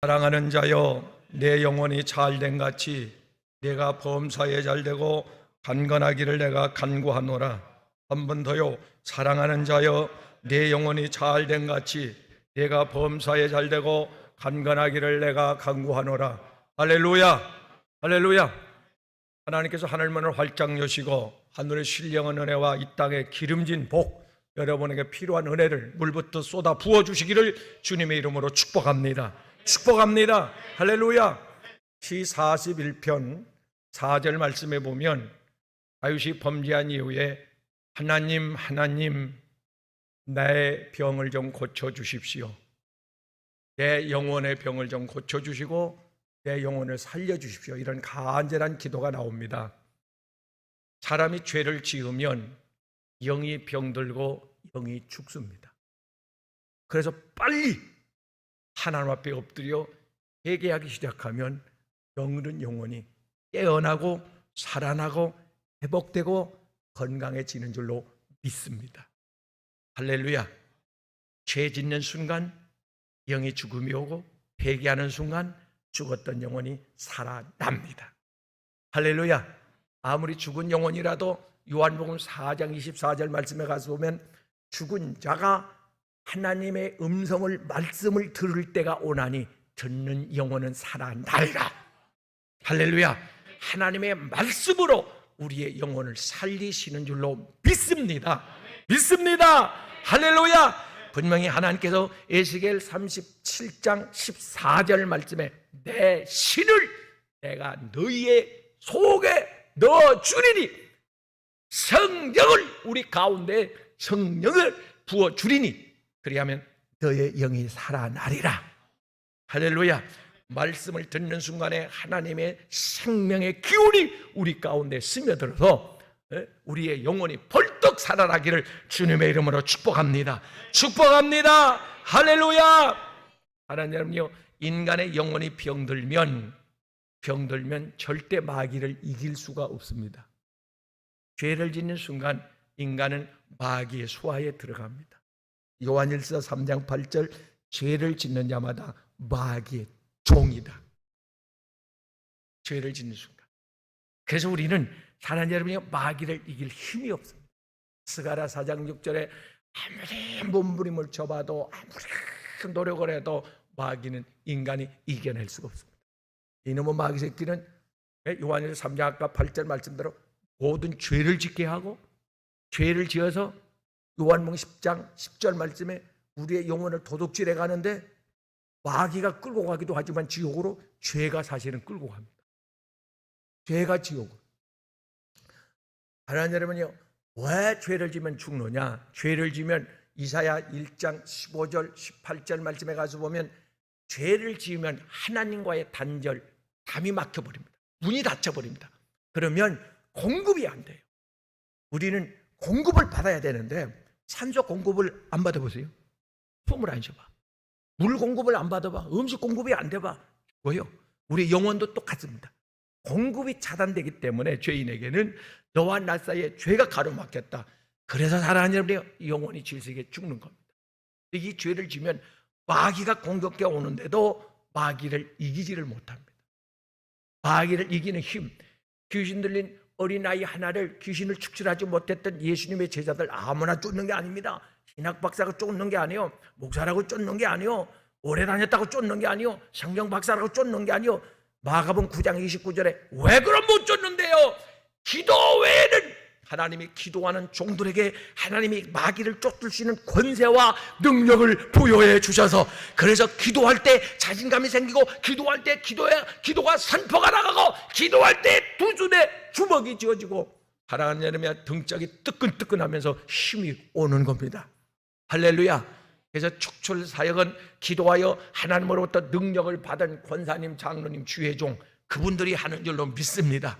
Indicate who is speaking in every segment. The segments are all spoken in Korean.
Speaker 1: 사랑하는 자여, 내 영혼이 잘된 같이 내가 범사에 잘되고 간건하기를 내가 간구하노라. 한 번 더요. 사랑하는 자여, 내 영혼이 잘된 같이 내가 범사에 잘되고 간건하기를 내가 간구하노라. 할렐루야, 할렐루야. 하나님께서 하늘문을 활짝 여시고 하늘의 신령한 은혜와 이 땅의 기름진 복, 여러분에게 필요한 은혜를 물부터 쏟아 부어주시기를 주님의 이름으로 축복합니다. 축복합니다. 할렐루야. 시 41편 4절 말씀에 보면 다윗이 범죄한 이후에 하나님 나의 병을 좀 고쳐주십시오. 내 영혼의 병을 좀 고쳐주시고 내 영혼을 살려주십시오. 이런 간절한 기도가 나옵니다. 사람이 죄를 지으면 영이 병들고 영이 죽습니다. 그래서 빨리 하나님 앞에 엎드려 회개하기 시작하면 병든 영혼이 깨어나고 살아나고 회복되고 건강해지는 줄로 믿습니다. 할렐루야. 죄 짓는 순간 영이 죽음이 오고 회개하는 순간 죽었던 영혼이 살아납니다. 할렐루야. 아무리 죽은 영혼이라도 요한복음 4장 24절 말씀에 가서 보면 죽은 자가 하나님의 음성을 말씀을 들을 때가 오나니 듣는 영혼은 살아나리라. 할렐루야. 하나님의 말씀으로 우리의 영혼을 살리시는 줄로 믿습니다. 믿습니다. 할렐루야. 분명히 하나님께서 에스겔 37장 14절 말씀에 내 신을 내가 너희의 속에 넣어주리니, 성령을 우리 가운데 성령을 부어주리니 그리하면 너의 영이 살아나리라. 할렐루야. 말씀을 듣는 순간에 하나님의 생명의 기운이 우리 가운데 스며들어서 우리의 영혼이 벌떡 살아나기를 주님의 이름으로 축복합니다. 축복합니다. 할렐루야. 하나님 여러분요, 인간의 영혼이 병들면 절대 마귀를 이길 수가 없습니다. 죄를 짓는 순간 인간은 마귀의 수하에 들어갑니다. 요한일서 3장 8절 죄를 짓는 자마다 마귀의 종이다. 죄를 짓는 순간. 그래서 우리는 사랑하는 여러분이 마귀를 이길 힘이 없습니다. 스가랴 4장 6절에 아무리 몸부림을 쳐봐도 아무리 노력을 해도 마귀는 인간이 이겨낼 수가 없습니다. 이놈의 마귀 새끼는 요한일서 3장 아까 8절 말씀대로 모든 죄를 짓게 하고 죄를 지어서 요한복음 10장 10절 말씀에 우리의 영혼을 도둑질해 가는데 마귀가 끌고 가기도 하지만 지옥으로 죄가 사실은 끌고 갑니다. 죄가 지옥으로. 하나님 여러분이요, 왜 죄를 지면 죽느냐? 죄를 지면 이사야 1장 15절 18절 말씀에 가서 보면 죄를 지으면 하나님과의 단절, 담이 막혀버립니다. 문이 닫혀버립니다. 그러면 공급이 안 돼요. 우리는 공급을 받아야 되는데 산소 공급을 안 받아보세요. 숨을 안 쉬어봐. 물 공급을 안 받아봐. 음식 공급이 안 돼봐. 뭐요? 우리 영혼도 똑같습니다. 공급이 차단되기 때문에 죄인에게는 너와 나 사이에 죄가 가로막혔다. 그래서 사랑하는 여러분의 영혼이 질색에 죽는 겁니다. 이 죄를 지면 마귀가 공격해 오는데도 마귀를 이기지를 못합니다. 마귀를 이기는 힘, 귀신 들린 어린아이 하나를 귀신을 축출하지 못했던 예수님의 제자들 아무나 쫓는 게 아닙니다. 신학 박사가 쫓는 게 아니요, 목사라고 쫓는 게 아니요, 오래 다녔다고 쫓는 게 아니요, 성경 박사라고 쫓는 게 아니요. 마가복음 9장 29절에 왜 그럼 못 쫓는데요? 기도 외에는 하나님이 기도하는 종들에게 하나님이 마귀를 쫓을 수 있는 권세와 능력을 부여해 주셔서, 그래서 기도할 때 자신감이 생기고 기도할 때 기도가 선포가 나가고 기도할 때 두 손에 주먹이 쥐어지고 사랑하는 여러분의 등짝이 뜨끈뜨끈하면서 힘이 오는 겁니다. 할렐루야. 그래서 축출 사역은 기도하여 하나님으로부터 능력을 받은 권사님, 장로님, 주회종 그분들이 하는 줄로 믿습니다.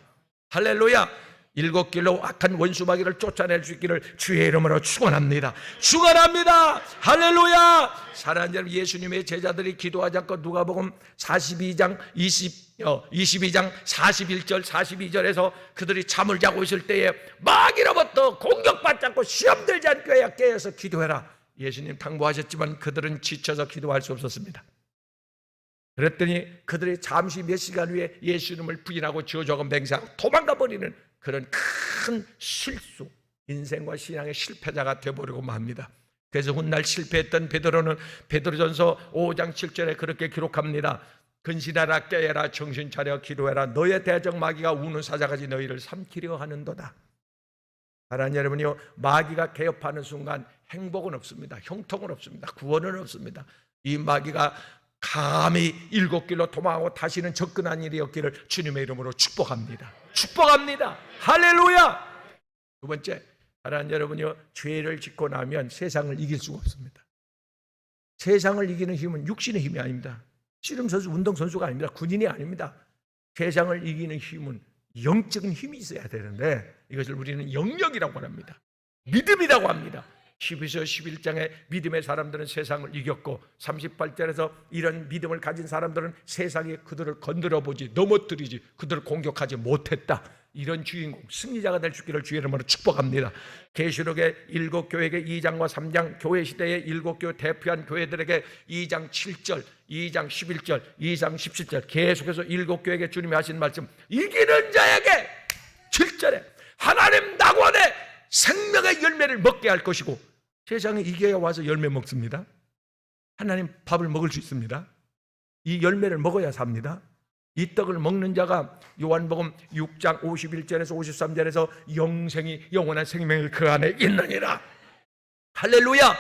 Speaker 1: 할렐루야. 일곱 길로 악한 원수 마귀를 쫓아낼 수 있기를 주의 이름으로 축원합니다. 축원합니다. 할렐루야. 사랑하는 여러분, 예수님의 제자들이 기도하지 않고 누가복음 42장 22장 41절 42절에서 그들이 잠을 자고 있을 때에 마귀로부터 공격받지 않고 시험 들지 않고 깨어서 기도해라. 예수님 당부하셨지만 그들은 지쳐서 기도할 수 없었습니다. 그랬더니 그들이 잠시 몇 시간 후에 예수님을 부인하고 저주하고 맹세하고 도망가 버리는 그런 큰 실수, 인생과 신앙의 실패자가 되어버리고 맙니다. 그래서 훗날 실패했던 베드로는 베드로전서 5장 7절에 그렇게 기록합니다. 근신하라, 깨어라, 정신 차려 기도해라. 너의 대적 마귀가 우는 사자같이 너희를 삼키려 하는도다. 사랑하는 여러분이요, 마귀가 개업하는 순간 행복은 없습니다. 형통은 없습니다. 구원은 없습니다. 이 마귀가 감히 일곱 길로 도망하고 다시는 접근한 일이 없기를 주님의 이름으로 축복합니다. 축복합니다. 할렐루야. 두 번째, 사랑하는 여러분이요, 죄를 짓고 나면 세상을 이길 수가 없습니다. 세상을 이기는 힘은 육신의 힘이 아닙니다. 씨름선수, 운동선수가 아닙니다. 군인이 아닙니다. 세상을 이기는 힘은 영적인 힘이 있어야 되는데 이것을 우리는 영역이라고 합니다. 믿음이라고 합니다. 12서 11장에 믿음의 사람들은 세상을 이겼고 38절에서 이런 믿음을 가진 사람들은 세상에 그들을 건드려보지 넘어뜨리지 그들을 공격하지 못했다. 이런 주인공, 승리자가 될 수 있기를 주의 이름으로 축복합니다. 계시록의 7교회에게 2장과 3장, 교회 시대의 7교회 대표한 교회들에게 2장 7절, 2장 11절, 2장 17절 계속해서 7교회에게 주님이 하신 말씀, 이기는 자에게 7절에 하나님 낙원의 생명의 열매를 먹게 할 것이고, 세상에 이겨야 와서 열매 먹습니다. 하나님 밥을 먹을 수 있습니다. 이 열매를 먹어야 삽니다. 이 떡을 먹는 자가 요한복음 6장 51절에서 53절에서 영생이 영원한 생명이 그 안에 있느니라. 할렐루야.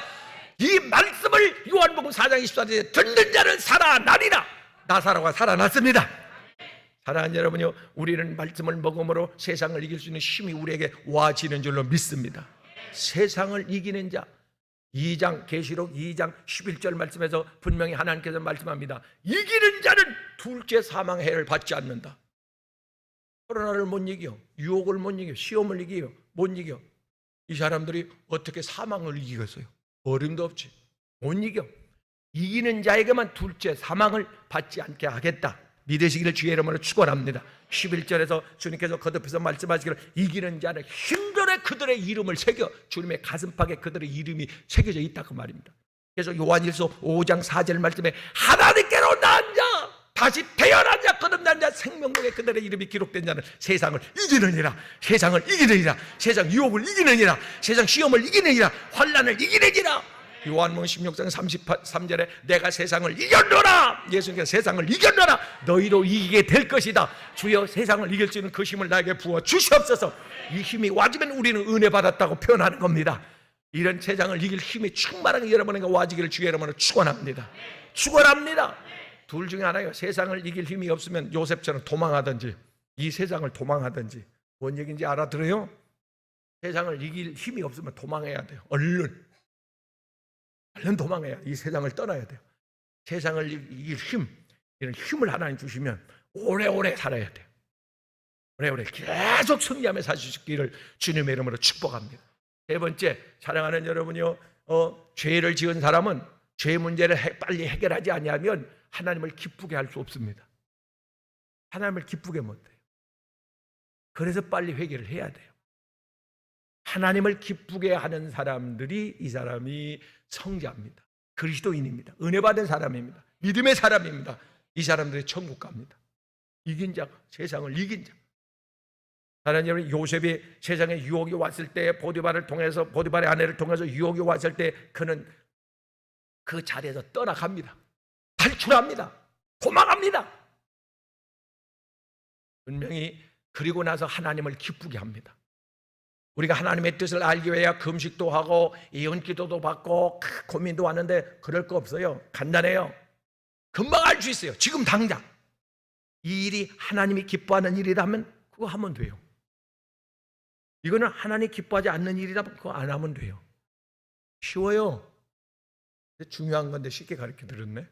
Speaker 1: 이 말씀을 요한복음 4장 24절에 듣는 자는 살아나리라. 나사로가 살아났습니다. 사랑하는 여러분요, 우리는 말씀을 먹음으로 세상을 이길 수 있는 힘이 우리에게 와지는 줄로 믿습니다. 세상을 이기는 자, 2장 계시록 2장 11절 말씀에서 분명히 하나님께서 말씀합니다. 이기는 자는 둘째 사망의 해를 받지 않는다. 코로나를 못 이겨, 유혹을 못 이겨, 시험을 이겨, 못 이겨. 이 사람들이 어떻게 사망을 이기겠어요? 어림도 없지. 못 이겨. 이기는 자에게만 둘째 사망을 받지 않게 하겠다. 믿으시기를 주의 이름으로 축원합니다. 11절에서 주님께서 거듭해서 말씀하시기를 이기는 자는 힘들에 그들의 이름을 새겨 주님의 가슴팍에 그들의 이름이 새겨져 있다 그 말입니다. 그래서 요한일서 5장 4절 말씀에 하나님께로 난 자, 다시 태어난 자, 거듭난 자, 생명록에 그들의 이름이 기록된 자는 세상을 이기느니라. 세상을 이기느니라. 세상 유혹을 이기느니라. 세상 시험을 이기느니라. 환난을 이기느니라. 요한복음 16장 33절에 내가 세상을 이겼노라. 예수님께서 세상을 이겼노라. 너희도 이기게 될 것이다. 주여 세상을 이길 수 있는 그 힘을 나에게 부어 주시옵소서. 이 힘이 와지면 우리는 은혜 받았다고 표현하는 겁니다. 이런 세상을 이길 힘이 충만하게 여러분에게 와지기를 주의 이름으로 축원합니다. 축원합니다. 둘 중에 하나예요. 세상을 이길 힘이 없으면 요셉처럼 도망하든지 이 세상을 도망하든지. 뭔 얘기인지 알아들어요? 세상을 이길 힘이 없으면 도망해야 돼요. 얼른 도망해야, 이 세상을 떠나야 돼요. 세상을 이길 힘, 이런 힘을 하나님 주시면 오래오래 살아야 돼요. 오래오래 계속 승리하며 사시기를 주님의 이름으로 축복합니다. 세 번째, 사랑하는 여러분이요, 죄를 지은 사람은 죄 문제를 빨리 해결하지 않으면 하나님을 기쁘게 할 수 없습니다. 하나님을 기쁘게 못해요. 그래서 빨리 회개를 해야 돼요. 하나님을 기쁘게 하는 사람들이 이 사람이 성자입니다. 그리스도인입니다. 은혜 받은 사람입니다. 믿음의 사람입니다. 이 사람들이 천국 갑니다. 이긴 자, 세상을 이긴 자. 사랑하는 여러분, 요셉이 세상에 유혹이 왔을 때 보디발을 통해서, 보디발의 아내를 통해서 유혹이 왔을 때 그는 그 자리에서 떠나갑니다. 탈출합니다. 도망갑니다. 분명히 그리고 나서 하나님을 기쁘게 합니다. 우리가 하나님의 뜻을 알기 위해 금식도 하고 예언기도도 받고 고민도 하는데 그럴 거 없어요. 간단해요. 금방 알 수 있어요. 지금 당장 이 일이 하나님이 기뻐하는 일이라면 그거 하면 돼요. 이거는 하나님 기뻐하지 않는 일이라면 그거 안 하면 돼요. 쉬워요. 중요한 건데 쉽게 가르쳐 드렸네.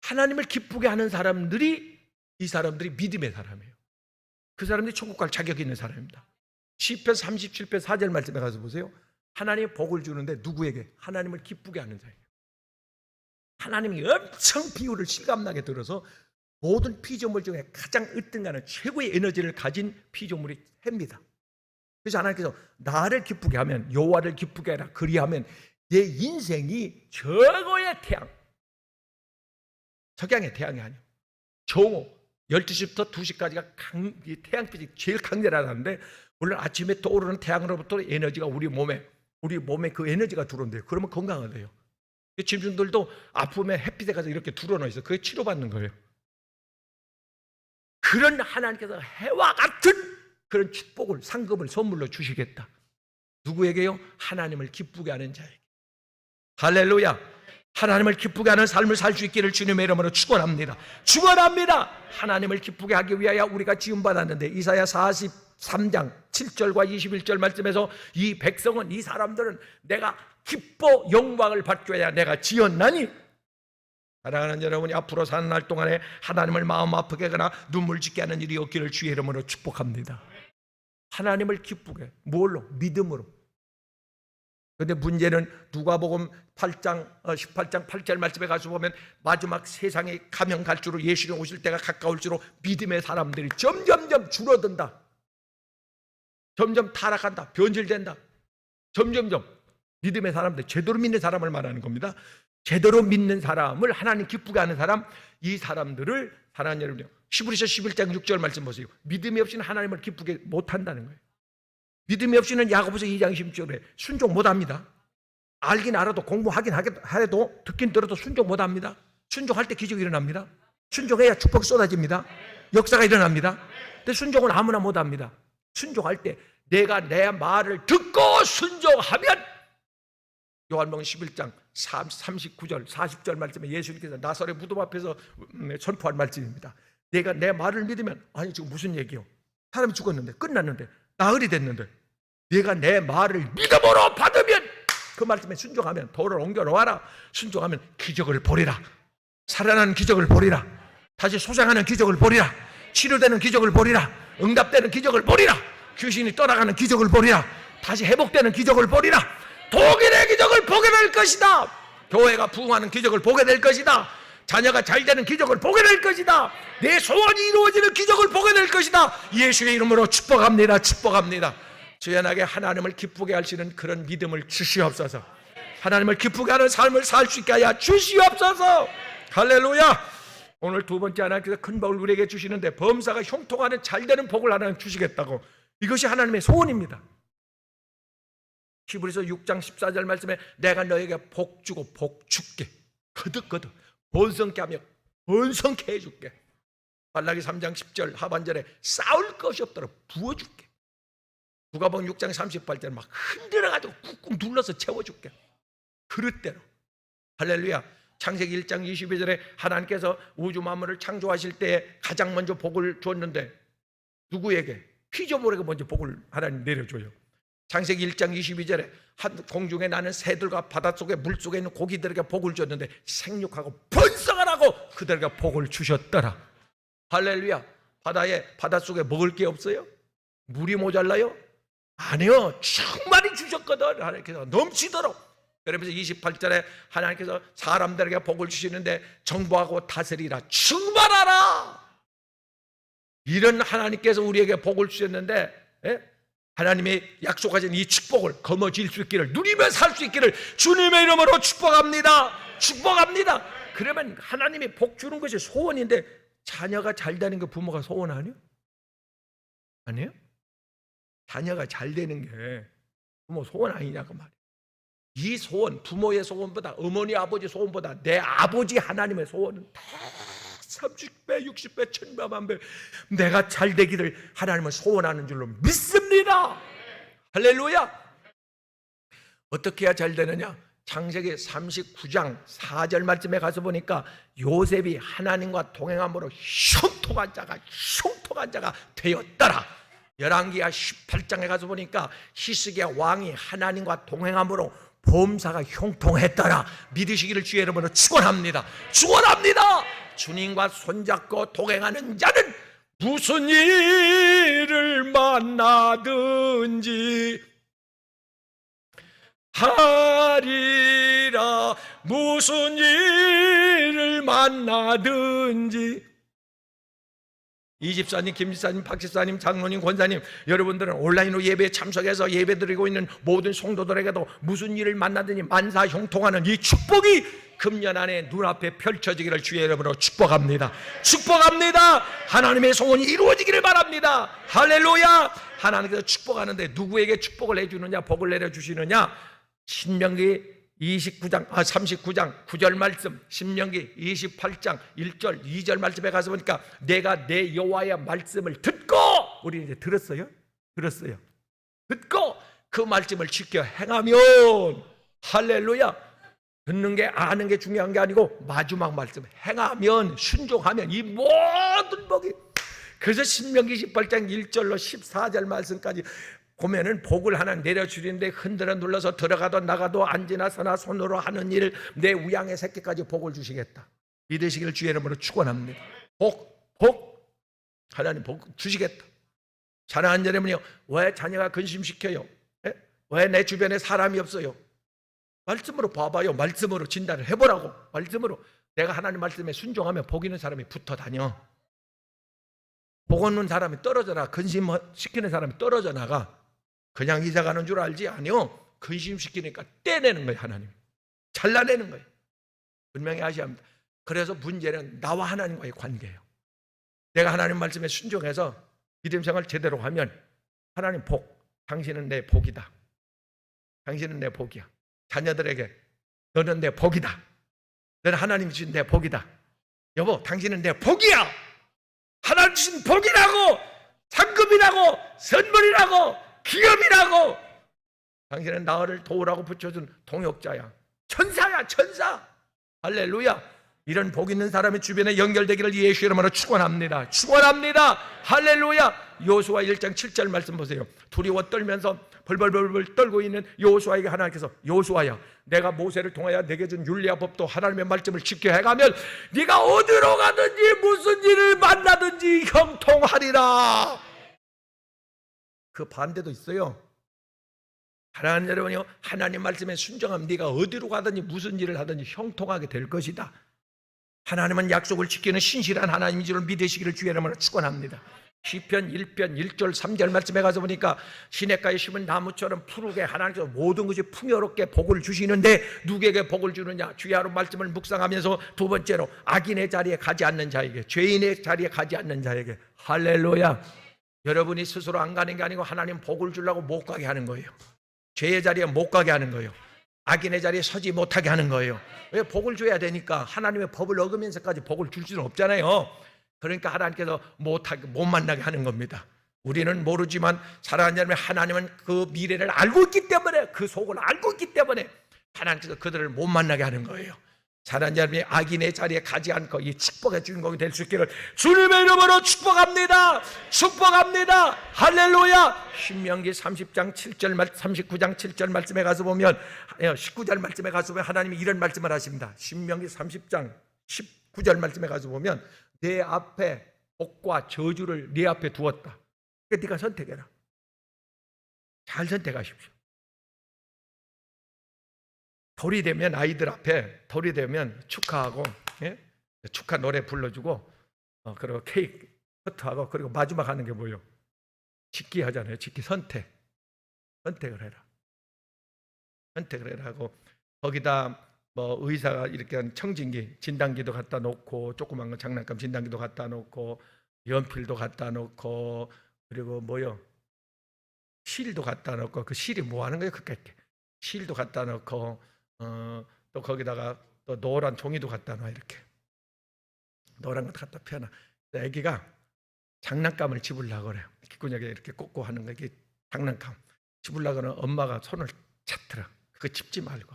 Speaker 1: 하나님을 기쁘게 하는 사람들이, 이 사람들이 믿음의 사람이에요. 그 사람들이 천국 갈 자격이 있는 사람입니다. 시편 37편 4절 말씀에 가서 보세요. 하나님이 복을 주는데 누구에게? 하나님을 기쁘게 하는 자에게. 하나님이 엄청 비율을 실감나게 들어서 모든 피조물 중에 가장 으뜸가는 최고의 에너지를 가진 피조물이 해입니다. 그래서 하나님께서 나를 기쁘게 하면, 여호와를 기쁘게 하라 그리하면 내 인생이 최고의 태양, 석양의 태양이 아니에요. 정오 12시부터 2시까지가 태양빛이 제일 강렬하다는데, 물론 아침에 떠오르는 태양으로부터 에너지가 우리 몸에 그 에너지가 들어온대요. 그러면 건강하대요. 짐승들도 아프면 햇빛에 가서 이렇게 드러나 있어요. 그게 치료받는 거예요. 그런 하나님께서 해와 같은 그런 축복을, 상급을 선물로 주시겠다. 누구에게요? 하나님을 기쁘게 하는 자에게. 할렐루야. 하나님을 기쁘게 하는 삶을 살 수 있기를 주님의 이름으로 축원합니다. 축원합니다. 하나님을 기쁘게 하기 위하여 우리가 지음받았는데, 이사야 43장 7절과 21절 말씀에서 이 백성은, 이 사람들은 내가 기뻐 영광을 받고야 내가 지었나니, 사랑하는 여러분이 앞으로 사는 날 동안에 하나님을 마음 아프게 하거나 눈물 짓게 하는 일이 없기를 주의 이름으로 축복합니다. 하나님을 기쁘게, 뭘로? 믿음으로. 그런데 문제는 누가복음 8장 18장 8절 말씀에 가서 보면, 마지막 세상에 가면 갈수록, 예수님 오실 때가 가까울수록 믿음의 사람들이 점점점 줄어든다. 점점 타락한다. 변질된다. 점점점. 믿음의 사람들, 제대로 믿는 사람을 말하는 겁니다. 제대로 믿는 사람을, 하나님 기쁘게 하는 사람, 이 사람들을, 사랑하는 여러분, 히브리서 11장 6절 말씀 보세요. 믿음이 없이는 하나님을 기쁘게 못한다는 거예요. 믿음이 없이는 야고보서 2장 10절에 순종 못합니다. 알긴 알아도, 공부하긴 하래도, 듣긴 들어도 순종 못합니다. 순종할 때 기적이 일어납니다. 순종해야 축복이 쏟아집니다. 역사가 일어납니다. 근데 순종을 아무나 못합니다. 순종할 때 내가 내 말을 듣고 순종하면, 요한복음 11장 39절 40절 말씀에 예수님께서 나사렛 무덤 앞에서 선포한 말씀입니다. 내가 내 말을 믿으면, 아니 지금 무슨 얘기요? 사람이 죽었는데, 끝났는데, 나흘이 됐는데, 내가 내 말을 믿음으로 받으면, 그 말씀에 순종하면, 돌을 옮겨 놓아라. 순종하면 기적을 보리라. 살아나는 기적을 보리라. 다시 소생하는 기적을 보리라. 치료되는 기적을 보리라. 응답되는 기적을 보리라. 귀신이 떠나가는 기적을 보리라. 다시 회복되는 기적을 보리라. 독일의 기적을 보게 될 것이다. 교회가 부흥하는 기적을 보게 될 것이다. 자녀가 잘 되는 기적을 보게 될 것이다. 내 소원이 이루어지는 기적을 보게 될 것이다. 예수의 이름으로 축복합니다. 축복합니다. 주연하게 하나님을 기쁘게 하시는 그런 믿음을 주시옵소서. 하나님을 기쁘게 하는 삶을 살 수 있게 하여 주시옵소서. 할렐루야. 오늘 두 번째, 하나님께서 큰 복을 우리에게 주시는데, 범사가 형통하는 잘되는 복을 하나님 주시겠다고. 이것이 하나님의 소원입니다. 히브리서 6장 14절 말씀에 내가 너에게 복 주고 복 줄게. 거듭거듭 번성케 하며 번성케 해줄게. 말라기 3장 10절 하반절에 쌓을 것이 없도록 부어줄게. 누가복음 6장 38절 막 흔들어가지고 꾹꾹 눌러서 채워줄게. 그릇대로. 할렐루야. 창세기 1장 22절에 하나님께서 우주 만물을 창조하실 때 가장 먼저 복을 줬는데, 누구에게? 피조물에게 먼저 복을 하나님 내려줘요. 창세기 1장 22절에 공중에 나는 새들과 바닷속에 물속에 있는 고기들에게 복을 줬는데, 생육하고 번성하라고 그들에게 복을 주셨더라. 할렐루야. 바닷속에 먹을 게 없어요? 물이 모자라요? 아니요. 충만히 주셨거든. 하나님께서 넘치도록. 그러면서 28절에 하나님께서 사람들에게 복을 주시는데, 정복하고 다스리라. 충만하라. 이런 하나님께서 우리에게 복을 주셨는데, 하나님이 약속하신 이 축복을 거머쥘 수 있기를, 누리며 살 수 있기를 주님의 이름으로 축복합니다. 축복합니다. 그러면 하나님이 복 주는 것이 소원인데, 자녀가 잘 되는 게 부모가 소원 아니에요? 아니에요? 자녀가 잘 되는 게 부모 소원 아니냐고 말이에요. 이 소원, 부모의 소원보다, 어머니 아버지 소원보다 내 아버지 하나님의 소원은 30배, 60배, 1000배, 만배 내가 잘 되기를 하나님은 소원하는 줄로 믿습니다. 할렐루야. 어떻게 해야 잘 되느냐? 창세기 39장 4절 말씀에 가서 보니까 요셉이 하나님과 동행함으로 형통한 자가 되었더라. 열왕기하 18장에 가서 보니까 히스기야 왕이 하나님과 동행함으로 범사가 형통했더라. 믿으시기를 주의 이름으로 축원합니다. 축원합니다. 주님과 손잡고 동행하는 자는 무슨 일을 만나든지 하리라. 무슨 일을 만나든지 이 집사님, 김 집사님, 박 집사님, 장로님, 권사님, 여러분들은 온라인으로 예배에 참석해서 예배드리고 있는 모든 성도들에게도 무슨 일을 만나든지 만사 형통하는 이 축복이 금년 안에 눈앞에 펼쳐지기를 주의 이름으로 축복합니다. 축복합니다. 하나님의 소원이 이루어지기를 바랍니다. 할렐루야. 하나님께서 축복하는데 누구에게 축복을 해주느냐, 복을 내려주시느냐? 신명기 39장 9절 말씀, 신명기 28장 1절 2절 말씀에 가서 보니까 내가 내 여호와의 말씀을 듣고, 우리 이제 들었어요? 듣고 그 말씀을 지켜 행하면, 할렐루야. 듣는 게 아는 게 중요한 게 아니고 마지막 말씀 행하면, 순종하면 이 모든 복이. 그래서 신명기 28장 1절로 14절 말씀까지 보면은 복을 하나 내려주리는데 흔들어 눌러서 들어가도 나가도 앉으나 서나 손으로 하는 일, 내 우양의 새끼까지 복을 주시겠다. 믿으시기를 주의 이름으로 축원합니다. 복 하나님 복 주시겠다. 자랑하는 여러분이요, 왜 자녀가 근심시켜요? 왜 내 주변에 사람이 없어요? 말씀으로 봐봐요. 말씀으로 진단을 해보라고. 말씀으로 내가 하나님 말씀에 순종하면 복 있는 사람이 붙어 다녀. 복 없는 사람이 떨어져 나가. 근심시키는 사람이 떨어져 나가. 그냥 이사 가는 줄 알지? 아니요. 근심시키니까 떼내는 거예요. 하나님 잘라내는 거예요. 분명히 아셔야 합니다. 그래서 문제는 나와 하나님과의 관계예요. 내가 하나님 말씀에 순종해서 믿음 생활 제대로 하면 하나님 복, 당신은 내 복이다. 당신은 내 복이야. 자녀들에게 너는 내 복이다. 너는 하나님 주신 내 복이다. 여보, 당신은 내 복이야. 하나님 주신 복이라고, 상급이라고, 선물이라고, 기업이라고. 당신은 나를 도우라고 붙여준 동역자야. 천사야, 천사. 할렐루야. 이런 복 있는 사람의 주변에 연결되기를 예수 이름으로 축원합니다. 축원합니다. 할렐루야. 여호수아 1장 7절 말씀 보세요. 두려워 떨면서 벌벌벌 떨고 있는 여호수아에게 하나님께서, 여호수아야, 내가 모세를 통하여 내게 준 율례와 법도 하나님의 말씀을 지켜 해가면 네가 어디로 가든지 무슨 일을 만나든지 형통하리라. 그 반대도 있어요. 사랑하는 여러분이요, 하나님 말씀에 순종하면 네가 어디로 가든지 무슨 일을 하든지 형통하게 될 것이다. 하나님은 약속을 지키는 신실한 하나님인 줄 믿으시기를 주의 이름으로 축원합니다. 시편 1편 1절 3절 말씀에 가서 보니까 시냇가에 심은 나무처럼 푸르게 하나님께서 모든 것이 풍요롭게 복을 주시는데 누구에게 복을 주느냐? 주의 하루 말씀을 묵상하면서 두 번째로 악인의 자리에 가지 않는 자에게, 죄인의 자리에 가지 않는 자에게. 할렐루야. 여러분이 스스로 안 가는 게 아니고 하나님 복을 주려고 못 가게 하는 거예요. 죄의 자리에 못 가게 하는 거예요. 악인의 자리에 서지 못하게 하는 거예요. 왜? 복을 줘야 되니까. 하나님의 법을 어기면서까지 복을 줄 수는 없잖아요. 그러니까 하나님께서 못 만나게 하는 겁니다. 우리는 모르지만 사랑하는 여러분, 하나님은 그 미래를 알고 있기 때문에, 그 속을 알고 있기 때문에 하나님께서 그들을 못 만나게 하는 거예요. 사랑하는 여러분이 악인의 자리에 가지 않고 이 축복의 주인공이 될 수 있기를 주님의 이름으로 축복합니다. 축복합니다. 할렐루야. 신명기 30장 7절 39장 7절 말씀에 가서 보면, 19절 말씀에 가서 보면 하나님이 이런 말씀을 하십니다. 신명기 30장 19절 말씀에 가서 보면 내 앞에 복과 저주를 네 앞에 두었다. 그러니까 네가 선택해라. 잘 선택하십시오. 돌이 되면 아이들 앞에, 돌이 되면 축하하고, 축하 노래 불러주고, 그리고 케이크 커트하고, 그리고 마지막 하는 게 뭐예요? 짓기 하잖아요. 짓기. 선택을 해라. 선택을 해라 하고, 거기다 뭐 의사가 이렇게 한 청진기, 진단기도 갖다 놓고, 조그만 거 장난감 진단기도 갖다 놓고, 연필도 갖다 놓고, 그리고 뭐요? 실도 갖다 놓고, 그 실이 뭐 하는 거예요? 그렇게 실도 갖다 놓고, 또 거기다가 또 노란 종이도 갖다 놔. 이렇게 노란 것도 갖다 펴놔. 애기가 장난감을 집으려고 그래요. 귓구녕에 이렇게 꽂고 하는 거, 이게 장난감 집으려고 하면 엄마가 손을 찾더라. 그거 집지 말고.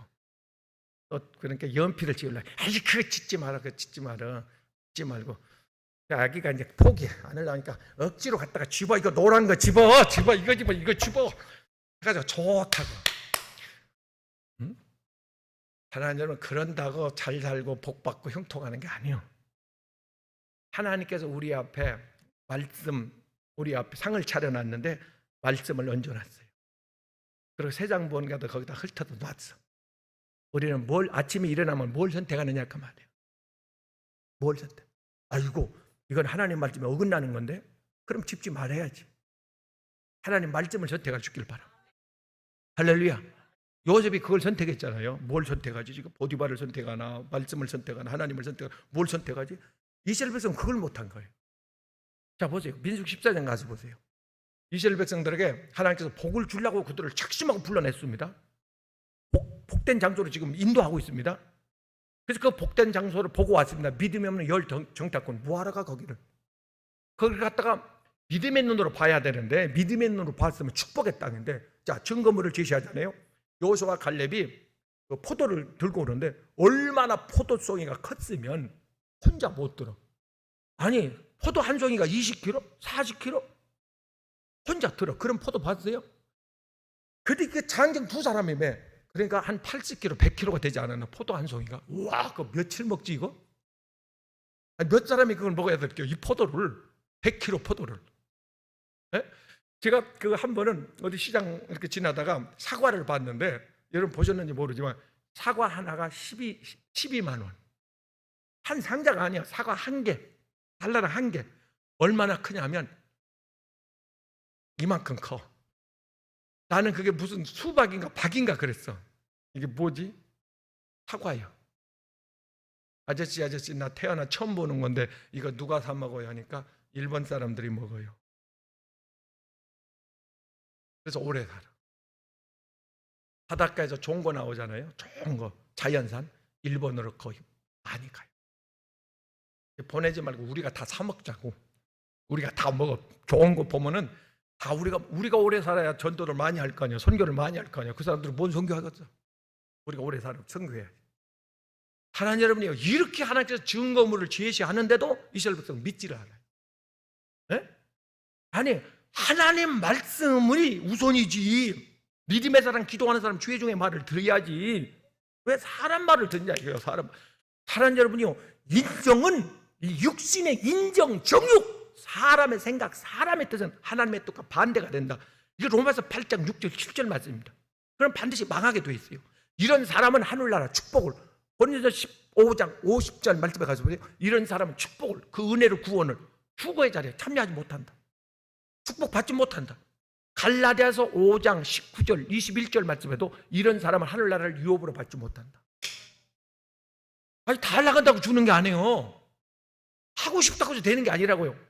Speaker 1: 또 그러니까 연필을 집으려고, 아이 그거 집지 마라, 그거 집지 마라, 집지 말고. 아기가 이제 포기 안 하려니까 억지로 갖다가 집어. 이거 노란 거 집어, 이거 집어. 그래가지고 좋다고. 하나님 여러분, 그런다고 잘 살고 복받고 형통하는 게 아니에요. 하나님께서 우리 앞에 말씀, 우리 앞에 상을 차려놨는데 말씀을 얹어놨어요. 그리고 새 장본가도 거기다 훑어도 놨어. 우리는 뭘, 아침에 일어나면 뭘 선택하느냐 그 말이에요. 뭘 선택? 아이고, 이건 하나님 말씀에 어긋나는 건데 그럼 집지 말아야지. 하나님 말씀을 선택할 수 있길 바랍니다. 할렐루야. 요셉이 그걸 선택했잖아요. 뭘 선택하지? 지금 보디발을 선택하나 말씀을 선택하나 하나님을 선택하나 뭘 선택하지? 이스라엘 백성은 그걸 못한 거예요. 자 보세요. 민수기 14장 가서 보세요. 이스라엘 백성들에게 하나님께서 복을 주려고 그들을 착심하고 불러냈습니다. 복된 장소로 지금 인도하고 있습니다. 그래서 그 복된 장소를 보고 왔습니다. 믿음이 없는 열 정탐꾼 뭐하러 가 거기를. 거기를 갔다가 믿음의 눈으로 봐야 되는데 믿음의 눈으로 봤으면 축복의 땅인데 자 증거물을 제시하잖아요. 여호수아와 갈렙이 그 포도를 들고 오는데 얼마나 포도송이가 컸으면 혼자 못 들어. 아니 포도 한 송이가 20kg? 40kg? 혼자 들어. 그런 포도 봤어요? 근데 그 장정 두 사람이 그러니까 한 80kg, 100kg가 되지 않았나 포도 한 송이가. 와, 그 며칠 먹지 이거? 아니, 몇 사람이 그걸 먹어야 될게요? 이 포도를 100kg 포도를. 네? 제가 그 한 번은 어디 시장 이렇게 지나다가 사과를 봤는데 여러분 보셨는지 모르지만 사과 하나가 12만 원. 한 상자가 아니야. 사과 한 개. 달러랑 한 개. 얼마나 크냐면 이만큼 커. 나는 그게 무슨 수박인가 박인가 그랬어. 이게 뭐지? 사과예요. 아저씨 나 태어나 처음 보는 건데 이거 누가 사 먹어요 하니까 일본 사람들이 먹어요. 그래서 오래 살아. 바닷가에서 좋은 거 나오잖아요. 좋은 거 자연산 일본으로 거의 많이 가요. 보내지 말고 우리가 다 사 먹자고. 우리가 다 먹어. 좋은 거 보면은 다 우리가 오래 살아야 전도를 많이 할 거 아니야. 선교를 많이 할 거 아니야. 그 사람들은 뭔 선교하겠어? 우리가 오래 살아 선교해야지. 하나님 여러분이요 이렇게 하나님께서 증거물을 제시하는데도 이스라엘 백성 믿지를 않아요. 네? 아니 하나님 말씀이 우선이지. 믿음의 사람, 기도하는 사람, 주의 종의 말을 들어야지. 왜 사람 말을 듣냐 이거예요. 사람 여러분이요 인정은 이 육신의 인정, 정욕. 사람의 생각, 사람의 뜻은 하나님의 뜻과 반대가 된다. 이게 로마서 8장 6절 7절 말씀입니다. 그럼 반드시 망하게 돼 있어요. 이런 사람은 하늘나라 축복을 고린도서 15장 50절 말씀에 가서 보세요. 이런 사람은 축복을 그 은혜를 구원을 휴거의 자리에 참여하지 못한다. 축복받지 못한다. 갈라디아서 5장 19절 21절 말씀에도 이런 사람은 하늘나라를 유업으로 받지 못한다. 아니 다 나간다고 주는 게 아니에요. 하고 싶다고 해서 되는 게 아니라고요.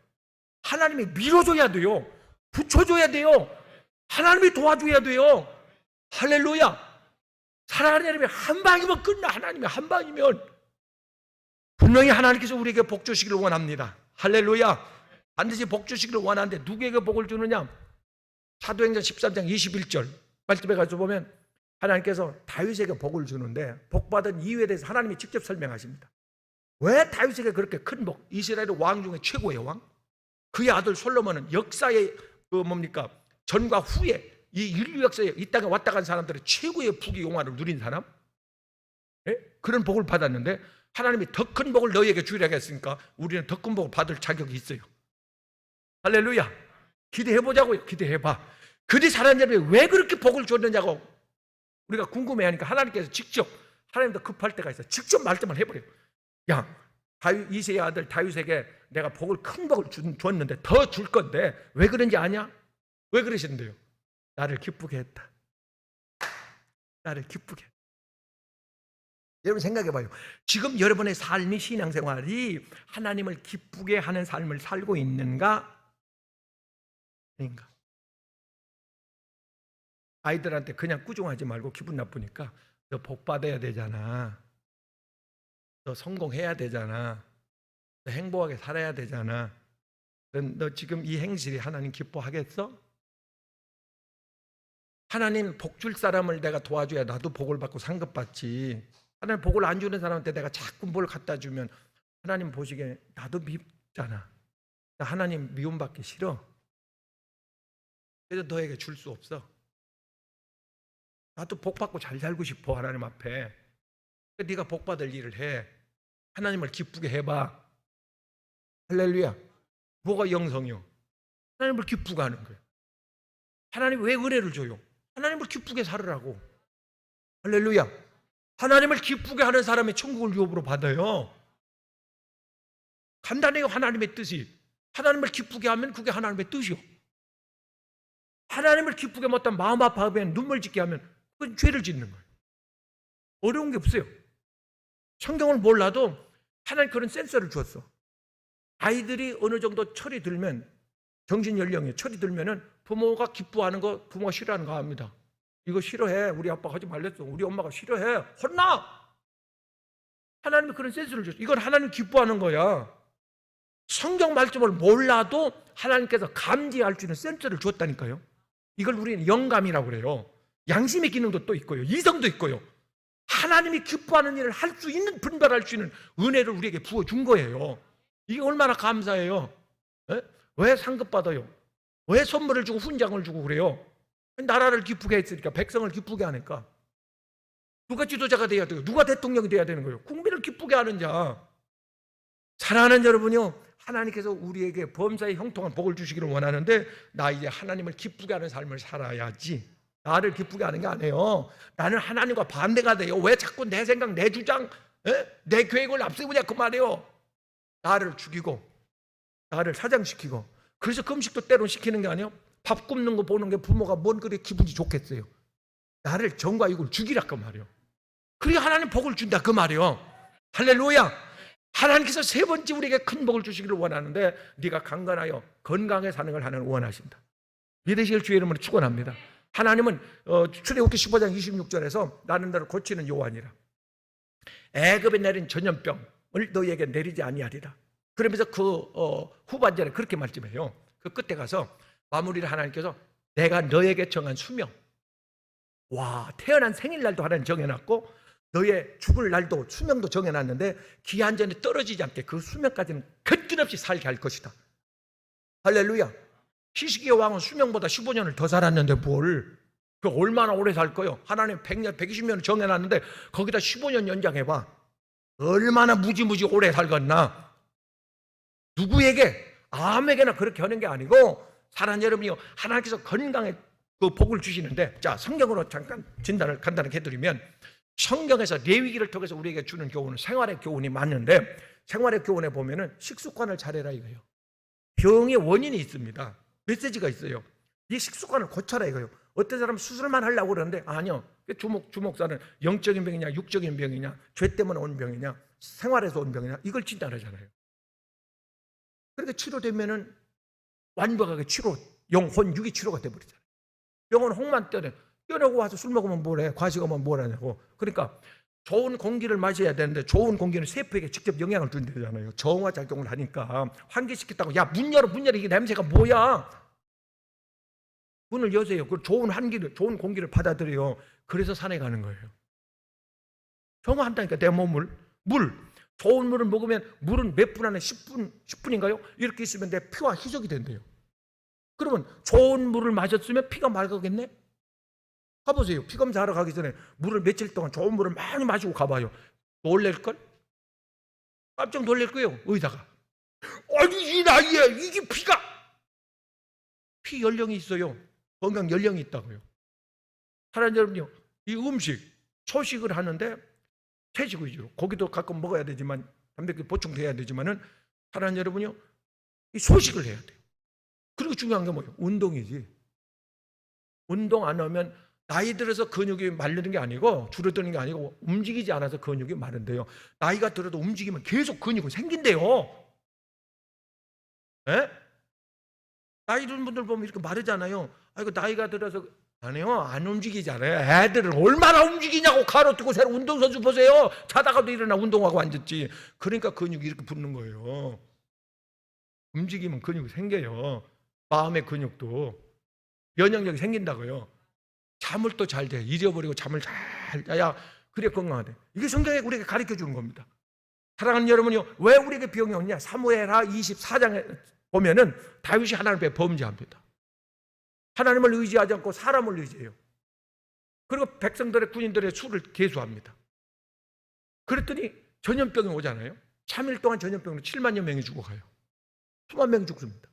Speaker 1: 하나님이 밀어줘야 돼요. 붙여줘야 돼요. 하나님이 도와줘야 돼요. 할렐루야. 사랑하는 여러분 한 방이면 끝나. 하나님이 한 방이면 분명히 하나님께서 우리에게 복 주시기를 원합니다. 할렐루야. 반드시 복 주시기를 원하는데 누구에게 복을 주느냐? 사도행전 13장 21절 말씀에 가서 보면 하나님께서 다윗에게 복을 주는데 복받은 이유에 대해서 하나님이 직접 설명하십니다. 왜 다윗에게 그렇게 큰 복? 이스라엘의 왕 중에 최고의 왕? 그의 아들 솔로몬은 역사의 전과 후에 이 인류 역사에 이 땅에 왔다 간 사람들의 최고의 부귀 영화를 누린 사람? 예? 그런 복을 받았는데 하나님이 더 큰 복을 너희에게 주리라 했으니까 우리는 더 큰 복을 받을 자격이 있어요. 할렐루야. 기대해보자고요. 기대해봐. 그들이 사람들이 왜 그렇게 복을 줬느냐고 우리가 궁금해하니까 하나님께서 직접 하나님도 급할 때가 있어요. 직접 말씀을 해버려요. 야 이새의 아들 다윗에게 내가 큰 복을 줬는데 더 줄 건데 왜 그런지 아냐? 왜 그러시는데요? 나를 기쁘게 했다. 나를 기쁘게 했다. 여러분 생각해봐요. 지금 여러분의 삶이 신앙생활이 하나님을 기쁘게 하는 삶을 살고 있는가? 아닌가? 아이들한테 그냥 꾸중하지 말고 기분 나쁘니까 너 복 받아야 되잖아. 너 성공해야 되잖아. 너 행복하게 살아야 되잖아. 너 지금 이 행실이 하나님 기뻐하겠어? 하나님 복 줄 사람을 내가 도와줘야 나도 복을 받고 상급받지. 하나님 복을 안 주는 사람한테 내가 자꾸 뭘 갖다 주면 하나님 보시기에 나도 밉잖아. 나 하나님 미움받기 싫어. 그래서 너에게 줄 수 없어. 나도 복 받고 잘 살고 싶어 하나님 앞에. 네가 복 받을 일을 해. 하나님을 기쁘게 해봐. 할렐루야. 뭐가 영성이요? 하나님을 기쁘게 하는 거예요. 하나님 왜 은혜를 줘요? 하나님을 기쁘게 살으라고. 할렐루야. 하나님을 기쁘게 하는 사람이 천국을 유업으로 받아요. 간단해요. 하나님의 뜻이. 하나님을 기쁘게 하면 그게 하나님의 뜻이요. 하나님을 기쁘게 못하면 마음 아파하면 눈물 짓게 하면 그건 죄를 짓는 거예요. 어려운 게 없어요. 성경을 몰라도 하나님 그런 센서를 주었어. 아이들이 어느 정도 철이 들면, 정신 연령이 철이 들면은 부모가 기뻐하는 거, 부모가 싫어하는 거 합니다. 이거 싫어해. 우리 아빠가 하지 말랬어. 우리 엄마가 싫어해. 혼나. 하나님이 그런 센스를 줬어. 이건 하나님 기뻐하는 거야. 성경 말씀을 몰라도 하나님께서 감지할 수 있는 센서를 줬다니까요. 이걸 우리는 영감이라고 그래요. 양심의 기능도 또 있고요. 이성도 있고요. 하나님이 기뻐하는 일을 할 수 있는, 분별할 수 있는 은혜를 우리에게 부어준 거예요. 이게 얼마나 감사해요. 에? 왜 상급 받아요? 왜 선물을 주고 훈장을 주고 그래요? 나라를 기쁘게 했으니까, 백성을 기쁘게 하니까. 누가 지도자가 돼야 돼요? 누가 대통령이 돼야 되는 거예요? 국민을 기쁘게 하는 자. 사랑하는 여러분요, 하나님께서 우리에게 범사에 형통한 복을 주시기를 원하는데, 나 이제 하나님을 기쁘게 하는 삶을 살아야지. 나를 기쁘게 하는 게 아니에요. 나는 하나님과 반대가 돼요. 왜 자꾸 내 생각, 내 주장, 내 계획을 앞세우냐 그 말이에요. 나를 죽이고 나를 사장시키고. 그래서 금식도 때론 시키는 게 아니에요. 밥 굽는 거 보는 게 부모가 뭔 그리 기분이 좋겠어요. 나를 정과 육을 죽이라 그 말이에요. 그래 하나님 복을 준다 그 말이에요. 할렐루야. 하나님께서 세 번째 우리에게 큰 복을 주시기를 원하는데, 네가 강건하여 건강하게 사는 걸 하나님 원하신다. 믿으실 주의 이름으로 축원합니다. 하나님은 출애굽기 15장 26절에서 나는 너를 고치는 여호와니라. 애굽에 내린 전염병을 너희에게 내리지 아니하리라. 그러면서 그 후반절에 그렇게 말씀해요. 그 끝에 가서 마무리를 하나님께서 내가 너에게 정한 수명, 와, 태어난 생일날도 하나님 정해놨고 너의 죽을 날도 수명도 정해놨는데 기한 전에 떨어지지 않게 그 수명까지는 끝없이 살게 할 것이다. 할렐루야. 히스기야 왕은 수명보다 15년을 더 살았는데 뭘, 그 얼마나 오래 살 거요? 하나님 100년, 120년을 정해놨는데 거기다 15년 연장해봐. 얼마나 무지무지 오래 살겠나? 누구에게, 아무에게나 그렇게 하는 게 아니고, 사랑하는 여러분이요, 하나님께서 건강에 그 복을 주시는데, 자, 성경으로 잠깐 진단을 간단하게 해드리면, 성경에서 레위기를 통해서 우리에게 주는 교훈은 생활의 교훈이 맞는데, 생활의 교훈에 보면은 식습관을 잘해라 이거예요. 병의 원인이 있습니다. 메시지가 있어요. 이 식습관을 고쳐라 이거예요. 어떤 사람은 수술만 하려고 그러는데 아니요. 주목사는 영적인 병이냐 육적인 병이냐, 죄 때문에 온 병이냐, 생활에서 온 병이냐, 이걸 진단하잖아요. 그러니까 치료되면은 완벽하게 치료, 영혼 육이 치료가 돼버리잖아요. 병은 혹만 떼내고 와서 술 먹으면 뭐래, 과식하면 뭐라냐고. 그러니까 좋은 공기를 마셔야 되는데 좋은 공기는 세포에게 직접 영향을 준다잖아요. 정화작용을 하니까 환기시켰다고, 야 문 열어 이게 냄새가 뭐야? 문을 여세요. 그 좋은 환기를, 좋은 공기를 받아들여요. 그래서 산에 가는 거예요. 정화한다니까 내 몸을. 물, 좋은 물을 먹으면 물은 몇 분 안에 10분인가요? 이렇게 있으면 내 피와 희석이 된대요. 그러면 좋은 물을 마셨으면 피가 맑아겠네? 가보세요. 피검사하러 가기 전에 물을 며칠 동안 좋은 물을 많이 마시고 가봐요. 놀랄걸? 깜짝 놀랄 거예요. 의사가. 아니 이 나이에 이게 피 연령이 있어요. 건강 연령이 있다고요. 사랑하는 여러분요, 이 음식, 초식을 하는데 채식 위주로, 고기도 가끔 먹어야 되지만 단백질 보충돼야 되지만은, 사랑하는 여러분요, 이 소식을 해야 돼요. 그리고 중요한 게 뭐예요? 운동이지. 운동 안 하면 나이 들어서 근육이 마르는 게 아니고, 줄어드는 게 아니고, 움직이지 않아서 근육이 마른데요. 나이가 들어도 움직이면 계속 근육이 생긴대요. 에? 나이 든 분들 보면 이렇게 마르잖아요. 아이고 나이가 들어서, 아니요, 안 움직이잖아요. 애들은 얼마나 움직이냐고. 가로 뜨고 새로 운동선수 보세요. 자다가도 일어나 운동하고 앉았지. 그러니까 근육이 이렇게 붙는 거예요. 움직이면 근육이 생겨요. 마음의 근육도, 면역력이 생긴다고요. 잠을 또 잘 돼. 잊어버리고 잠을 잘 자야 그래 건강하대. 이게 성경에 우리에게 가르쳐 주는 겁니다. 사랑하는 여러분이요, 왜 우리에게 병이 오냐? 사무엘하 24장에 보면은 다윗이 하나님 앞에 범죄합니다. 하나님을 의지하지 않고 사람을 의지해요. 그리고 백성들의, 군인들의 수를 계수합니다. 그랬더니 전염병이 오잖아요. 3일 동안 전염병으로 7만여 명이 죽어가요. 수만 명이 죽습니다.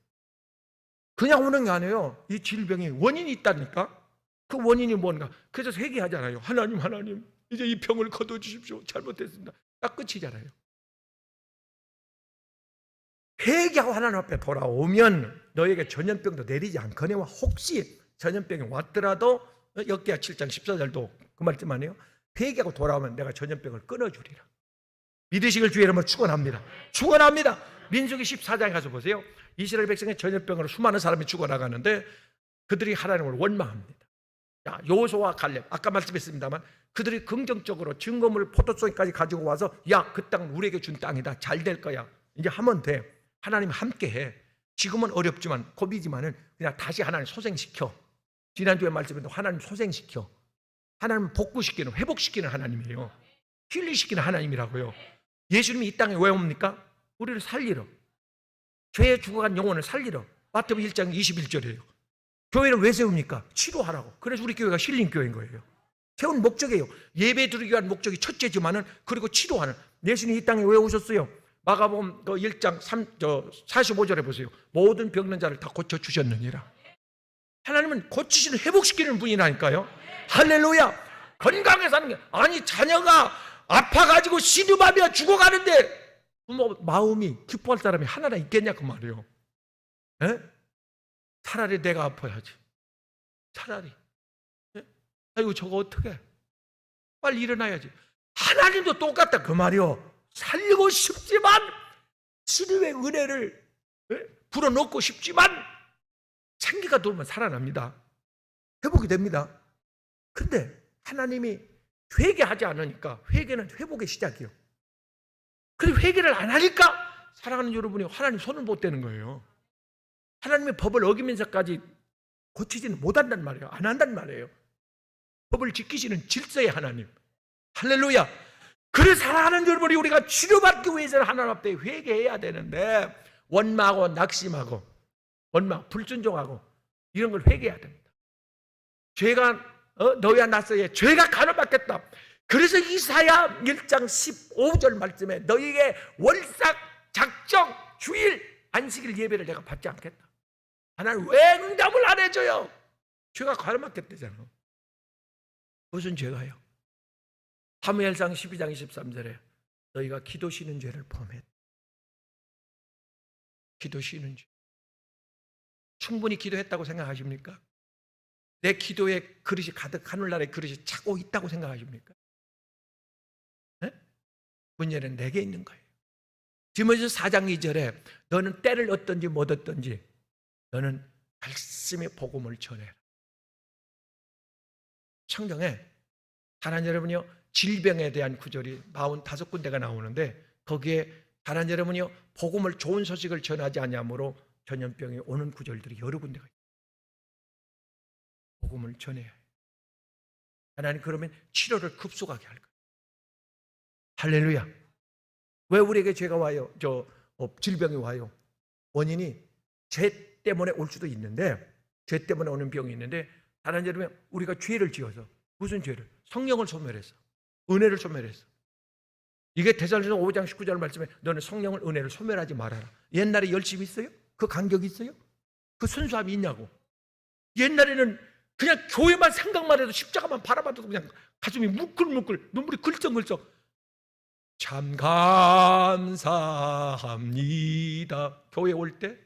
Speaker 1: 그냥 오는 게 아니에요. 이 질병이 원인이 있다니까. 그 원인이 뭔가. 그래서 회개하잖아요. 하나님 이제 이 병을 거둬주십시오. 잘못했습니다. 딱 끝이잖아요. 회개하고 하나님 앞에 돌아오면 너에게 전염병도 내리지 않거니와 혹시 전염병이 왔더라도 역대하 7장 14절도 그 말씀 아니에요? 회개하고 돌아오면 내가 전염병을 끊어주리라. 믿으시길 주의 이름으로 축원합니다. 축원합니다. 민수기 14장에 가서 보세요. 이스라엘 백성의 전염병으로 수많은 사람이 죽어나가는데 그들이 하나님을 원망합니다. 여호수아와 갈렙, 아까 말씀했습니다만 그들이 긍정적으로 증거물 포도송이까지 가지고 와서 야, 그 땅은 우리에게 준 땅이다. 잘 될 거야. 이제 하면 돼. 하나님 함께해. 지금은 어렵지만 고비지만은 그냥 다시 하나님 소생시켜. 지난주에 말씀했던 하나님 소생시켜. 하나님 복구시키는, 회복시키는 하나님이에요. 힐리시키는 하나님이라고요. 예수님이 이 땅에 왜 옵니까? 우리를 살리러. 죄에 죽어간 영혼을 살리러. 마태복음 1장 21절이에요. 교회는 왜 세웁니까? 치료하라고. 그래서 우리 교회가 힐링 교회인 거예요. 세운 목적이에요. 예배 드리기 위한 목적이 첫째지만은 그리고 치료하는. 예수님 이 땅에 왜 오셨어요? 마가복음 1장 45절에 보세요. 모든 병든 자를 다 고쳐주셨느니라. 하나님은 고치시는, 회복시키는 분이라니까요. 할렐루야. 건강해 사는 게 아니 자녀가 아파가지고 시름하며 죽어가는데 부모 마음이 기뻐할 사람이 하나나 있겠냐 그 말이에요. 에? 차라리 내가 아파야지. 차라리. 에? 아이고 저거 어떡해. 빨리 일어나야지. 하나님도 똑같다 그 말이요. 살리고 싶지만 치료의 은혜를 불어넣고 싶지만 생기가 돌면 살아납니다. 회복이 됩니다. 근데 하나님이 회개하지 않으니까 회개는 회복의 시작이요. 그리고 회개를 안 하니까 사랑하는 여러분이 하나님 손을 못 대는 거예요. 하나님의 법을 어기면서까지 고치지는 못한단 말이에요. 안 한단 말이에요. 법을 지키시는 질서의 하나님. 할렐루야. 그래서 사랑하는 여러분이 우리가 치료받기 위해서는 하나님 앞에 회개해야 되는데 원망하고 낙심하고 원망, 불순종하고 이런 걸 회개해야 됩니다. 죄가 너희와 나 사이에 죄가 간호받겠다. 그래서 이사야 1장 15절 말씀에 너희에게 월삭, 작정, 주일, 안식일 예배를 내가 받지 않겠다. 하나님 왜 응답을 안 해줘요? 죄가 간호받겠다잖아. 무슨 죄가요? 사무엘상 12장 23절에 너희가 기도 쉬는 죄를 범했다. 기도 쉬는 죄. 충분히 기도했다고 생각하십니까? 내 기도의 그릇이 가득 하늘나라의 그릇이 차고 있다고 생각하십니까? 네? 문제는 내게 있는 거예요. 디모데서 4장 2절에 너는 때를 얻든지 못 얻든지 너는 열심히 복음을 전해라. 성경에 하나님 여러분이요 질병에 대한 구절이 45군데가 나오는데 거기에 하나님 여러분이요 복음을 좋은 소식을 전하지 아니함으로 전염병이 오는 구절들이 여러 군데가 있어요. 복음을 전해야 해요. 하나님 그러면 치료를 급속하게 할 거예요. 할렐루야. 왜 우리에게 죄가 와요? 질병이 와요. 원인이 죄 때문에 올 수도 있는데 죄 때문에 오는 병이 있는데 하나님 여러분 우리가 죄를 지어서 무슨 죄를? 성령을 소멸해서 은혜를 소멸해서 이게 데살로니가 5장 19절 말씀에 너는 성령을 은혜를 소멸하지 말아라. 옛날에 열심히 있어요? 그 간격이 있어요? 그 순수함이 있냐고. 옛날에는 그냥 교회만 생각만 해도 십자가만 바라봐도 그냥 가슴이 물끌물끌 눈물이 글쩍글쩍 참 감사합니다. 교회 올 때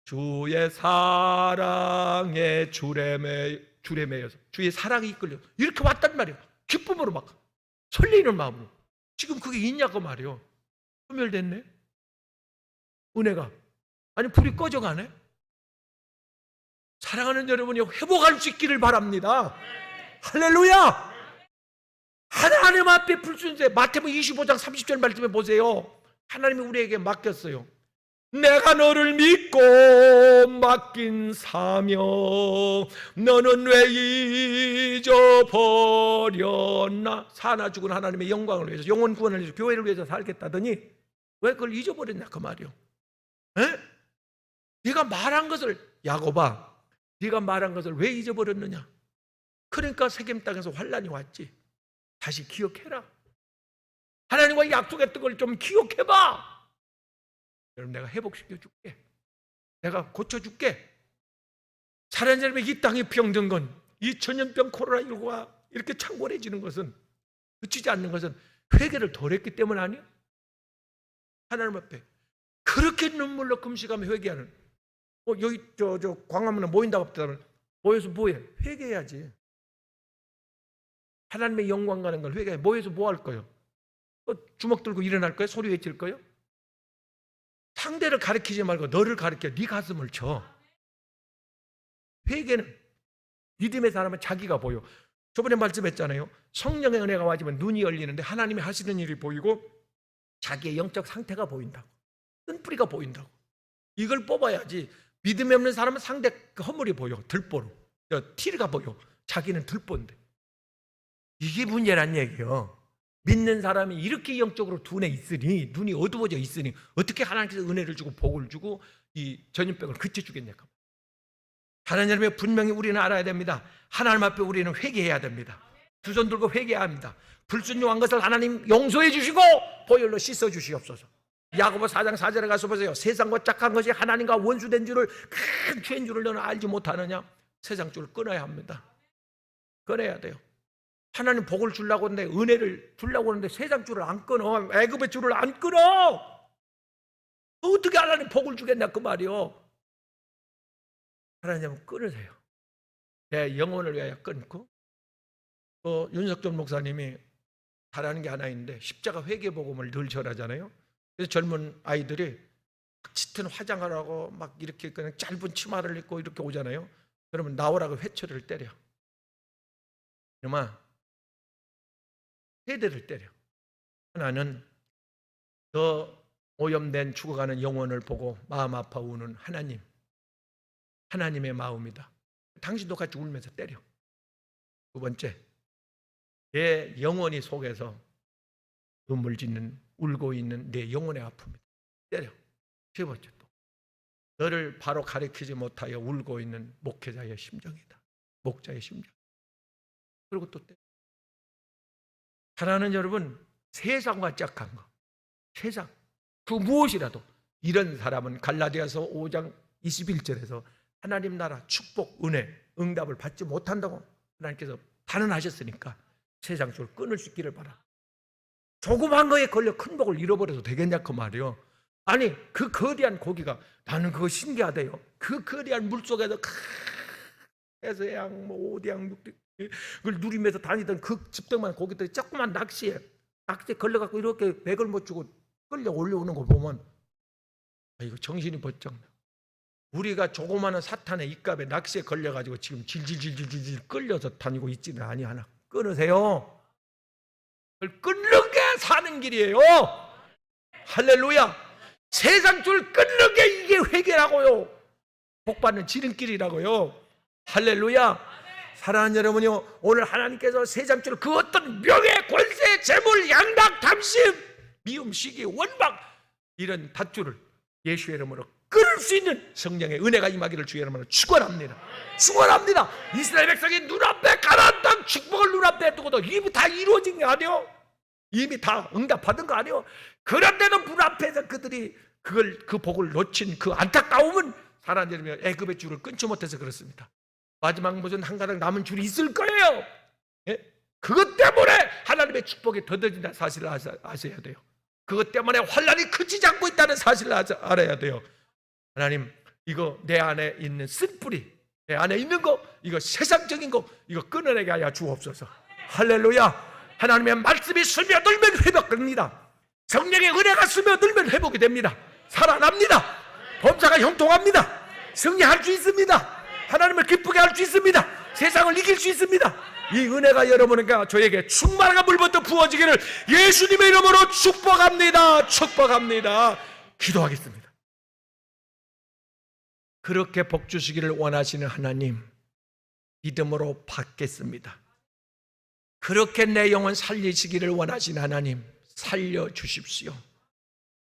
Speaker 1: 주의 사랑에 줄에 매여서 주의 사랑이 이끌려 이렇게 왔단 말이에요. 기쁨으로 막 설레이는 마음으로. 지금 그게 있냐고 말이에요. 소멸됐네. 은혜가 아니 불이 꺼져가네. 사랑하는 여러분이 회복할 수 있기를 바랍니다. 할렐루야. 하나님 앞에 불순세 마태복음 25장 30절 말씀에 보세요. 하나님이 우리에게 맡겼어요. 내가 너를 믿고 맡긴 사명 너는 왜 잊어버렸나. 사나 죽은 하나님의 영광을 위해서 영혼 구원을 위해서 교회를 위해서 살겠다더니 왜 그걸 잊어버렸냐 그 말이요. 에? 네가 말한 것을 야곱아 네가 말한 것을 왜 잊어버렸느냐. 그러니까 세겜 땅에서 환란이 왔지. 다시 기억해라. 하나님과 약속했던 걸 좀 기억해봐. 여러분 내가 회복시켜 줄게. 내가 고쳐줄게. 사랑하는 여러분 이 땅이 병든 건 이 전염병 코로나19가 이렇게 창궐해지는 것은 그치지 않는 것은 회개를 덜 했기 때문 아니야? 하나님 앞에 그렇게 눈물로 금식하며 회개하는, 여기 저 광화문에 모인다고 합니다. 모여서 뭐해? 회개해야지. 하나님의 영광 가는 걸 회개해. 모여서 뭐 할 거예요? 주먹 들고 일어날 거예요? 소리 외칠 거예요? 상대를 가리키지 말고 너를 가리켜. 네 가슴을 쳐. 회개는, 믿음의 사람은 자기가 보여. 저번에 말씀했잖아요. 성령의 은혜가 와지면 눈이 열리는데 하나님이 하시는 일이 보이고 자기의 영적 상태가 보인다고, 쓴뿌리가 보인다고. 이걸 뽑아야지. 믿음이 없는 사람은 상대 허물이 보여. 들보로 티가 보여. 자기는 들보인데. 이게 문제란 얘기예요. 믿는 사람이 이렇게 영적으로 둔해 있으니, 눈이 어두워져 있으니 어떻게 하나님께서 은혜를 주고 복을 주고 이 전염병을 그쳐주겠냐고. 하나님 여러분, 분명히 우리는 알아야 됩니다. 하나님 앞에 우리는 회개해야 됩니다. 두 손 들고 회개해야 합니다. 불순종한 것을 하나님 용서해 주시고 보혈로 씻어 주시옵소서. 야고보 4장 4절에 가서 보세요. 세상과 짝한 것이 하나님과 원수된 줄을, 큰 죄인 줄을 너는 알지 못하느냐. 세상 줄을 끊어야 합니다. 끊어야 돼요. 하나님 복을 주려고 하는데, 은혜를 주려고 하는데 세상 줄을 안 끊어. 애굽의 줄을 안 끊어. 어떻게 하나님 복을 주겠냐 그 말이요. 하나님은 끊으세요. 내 영혼을 위하여 끊고. 윤석준 목사님이 잘하는 게 하나 있는데, 십자가 회개복음을 늘 전하잖아요. 그래서 젊은 아이들이 짙은 화장을 하고 막 이렇게 그냥 짧은 치마를 입고 이렇게 오잖아요. 그러면 나오라고 회초리를 때려. 그러면 세 대를 때려. 하나는 더 오염된 죽어가는 영혼을 보고 마음 아파 우는 하나님, 하나님의 마음이다. 당신도 같이 울면서 때려. 두 번째, 내 영혼이 속에서 눈물 짓는, 울고 있는 내 영혼의 아픔이다. 때려. 세 번째, 또 너를 바로 가리키지 못하여 울고 있는 목회자의 심정이다. 목자의 심정. 그리고 또 때려. 하나는 여러분, 세상과 짝한 거, 세상 그 무엇이라도, 이런 사람은 갈라디아서 5장 21절에서 하나님 나라 축복, 은혜, 응답을 받지 못한다고 하나님께서 단언하셨으니까 세상 쪽을 끊을 수 있기를 바라. 조그만 거에 걸려 큰 복을 잃어버려도 되겠냐 그 말이요. 아니, 그 거대한 고기가, 나는 그거 신기하대요. 그 거대한 물속에서 해서양, 오대양, 육대, 그걸 누리면서 다니던 그 집덩만 고기들이 조그만 낚시에 걸려갖고 이렇게 백을 못 주고 끌려 올려오는 거 보면, 이거 정신이 번쩍 나. 우리가 조그마한 사탄의 입갑에 낚시에 걸려가지고 지금 질질질질질 끌려서 다니고 있지는 아니하나. 끊으세요. 그걸 끊는 게 사는 길이에요. 할렐루야. 세상 줄 끊는 게 이게 회개라고요. 복받는 지름길이라고요. 할렐루야. 사랑하는 여러분요, 오늘 하나님께서 세상 줄 그 어떤 명예, 권세, 재물, 양락, 탐심, 미움, 시기, 원망, 이런 닷줄을 예수의 이름으로 끊을 수 있는 성령의 은혜가 임하기를 주의 이름으로 축원합니다. 축원합니다. 이스라엘 백성이 눈앞에 가나안 땅 축복을 눈앞에 두고도 이미 다 이루어진 게 아니에요. 이미 다 응답받은 거 아니에요. 그런데도 문 앞에서 그들이 그 복을 놓친 그 안타까움은, 사람들이 애굽의 줄을 끊지 못해서 그렇습니다. 마지막 무슨 한 가닥 남은 줄이 있을 거예요. 예? 그것 때문에 하나님의 축복이 더뎌진다는 사실을 아셔야 돼요. 그것 때문에 환란이 그치지 않고 있다는 사실을 알아야 돼요. 하나님, 이거 내 안에 있는 쓴뿌리, 내 안에 있는 거, 이거 세상적인 거, 이거 끊어내게 하여 주옵소서. 할렐루야. 하나님의 말씀이 스며들면 회복됩니다. 성령의 은혜가 스며들면 회복이 됩니다. 살아납니다. 범사가 형통합니다. 승리할 수 있습니다. 하나님을 기쁘게 할 수 있습니다. 세상을 이길 수 있습니다. 이 은혜가 여러분과 저에게 충만하게 물부터 부어지기를 예수님의 이름으로 축복합니다. 축복합니다. 기도하겠습니다. 그렇게 복 주시기를 원하시는 하나님, 믿음으로 받겠습니다. 그렇게 내 영혼 살리시기를 원하시는 하나님, 살려주십시오.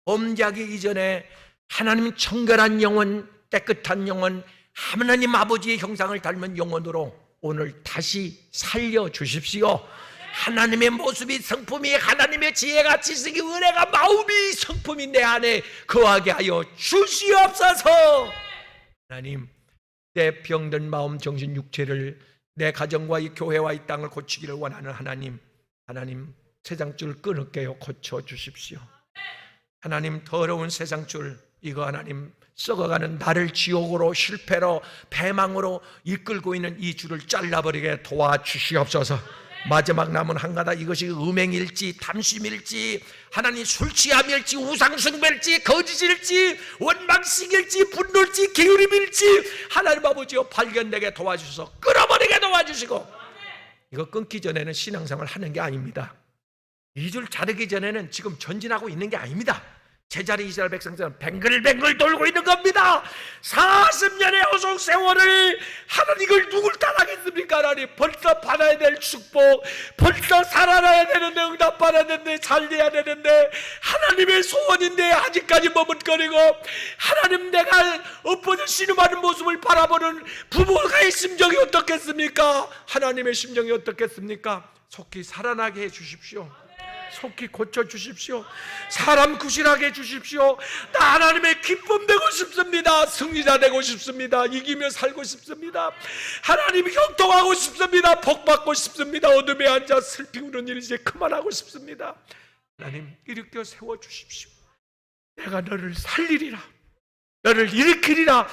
Speaker 1: 범죄하기 이전에 하나님 청결한 영혼, 깨끗한 영혼, 하나님 아버지의 형상을 닮은 영혼으로 오늘 다시 살려주십시오. 하나님의 모습이, 성품이, 하나님의 지혜가, 지식이, 은혜가, 마음이, 성품이 내 안에 거하게 하여 주시옵소서. 하나님, 내 병든 마음, 정신, 육체를, 내 가정과 이 교회와 이 땅을 고치기를 원하는 하나님, 세상줄 끊을게요. 고쳐주십시오. 하나님, 더러운 세상줄, 이거 하나님 썩어가는 나를 지옥으로 실패로 패망으로 이끌고 있는 이 줄을 잘라버리게 도와주시옵소서. 마지막 남은 한 가닥, 이것이 음행일지 탐심일지 하나님 술 취함일지 우상숭배일지 거짓일지 원망식일지 분노일지 게으름일지 하나님 아버지여 발견되게 도와주셔서 끊어버리게 도와주시고, 이거 끊기 전에는 신앙생활 하는 게 아닙니다. 이 줄 자르기 전에는 지금 전진하고 있는 게 아닙니다. 제자리 이스라엘 백성들은 뱅글뱅글 돌고 있는 겁니다. 40년의 허송 세월을 하나님, 이걸 누굴 따라하겠습니까? 하나님 벌써 받아야 될 축복, 벌써 살아나야 되는데, 응답받아야 되는데, 살려야 되는데, 하나님의 소원인데 아직까지 머뭇거리고, 하나님 내가 엎어져 신음하는 모습을 바라보는 부모가의 심정이 어떻겠습니까? 하나님의 심정이 어떻겠습니까? 속히 살아나게 해 주십시오. 속히 고쳐주십시오. 사람 구실하게 해주십시오. 나 하나님의 기쁨 되고 싶습니다. 승리자 되고 싶습니다. 이기며 살고 싶습니다. 하나님 형통하고 싶습니다. 복받고 싶습니다. 어둠에 앉아 슬피 우는 일 이제 그만하고 싶습니다. 하나님 일으켜 세워주십시오. 내가 너를 살리리라, 너를 일으키리라.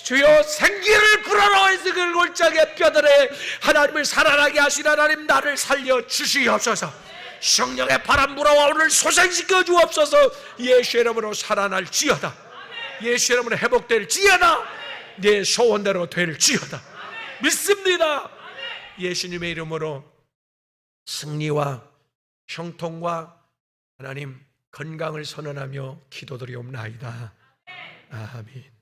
Speaker 1: 주여 생기를 불어넣어서 그 골짜기의 뼈들에 하나님을 살아나게 하신 하나님, 나를 살려 주시옵소서. 성령의 바람 불어와 오늘 소생시켜 주옵소서. 예수 이름으로 살아날지어다. 예수 이름으로 회복될지어다. 내 소원대로 될지어다. 믿습니다. 예수님의 이름으로 승리와 형통과 하나님 건강을 선언하며 기도드리옵나이다. 아멘.